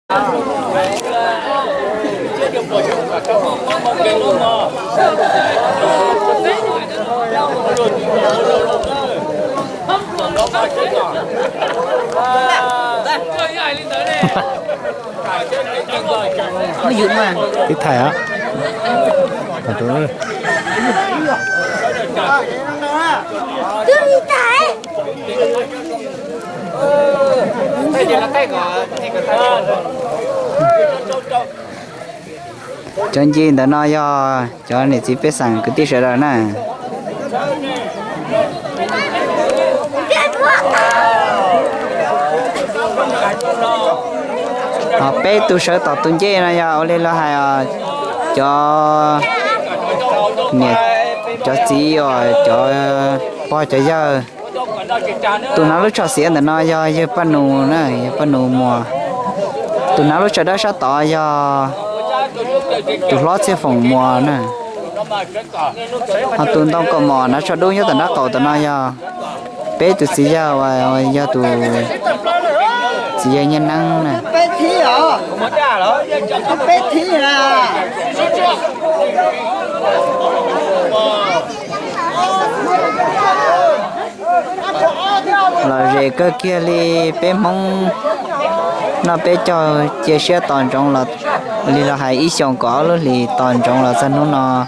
Nó dữ mà. Cái thẻ á. Còn tôi nữa. Đưa đi tại. Chân chi đã nói cho nên chỉ biết sang cái tí sợi đó nè. Bé tu sợi tọt tuần chi này giờ lên là hay cho nè cho chi rồi cho bao cho giờ tụi nó lúc cho xỉa để nó giờ pan nụ nè pan nụ mùa tụi nó lúc cho đó sao tỏ giờ tụi lót xe phòng mùa nè họ tụi tao có mùa nó cho đúng như tụi nó cầu tụi nó giờ bé tụi xí giờ và giờ tụi xí giờ nhân năng nè bé thí à bé thí à là rễ cơ kia li bé mong nó bé cho chia sẻ toàn trong là li là hay ít xong có luôn li toàn trong là dân nó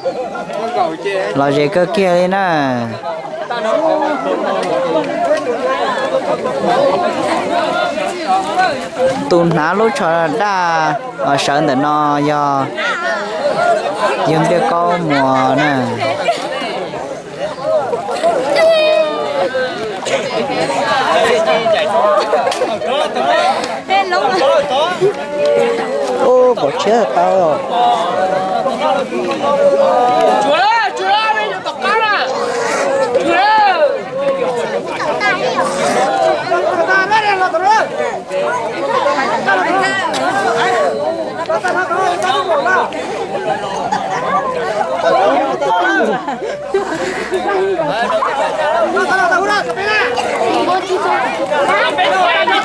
là rễ cơ kia li nè tuần ná lúc cho đa ở sơn để nó do dân biết có mùa nè ô bỏ chết tao rồi Hãy subscribe cho kênh Ghiền Mì Gõ để không bỏ lỡ những video hấp dẫn.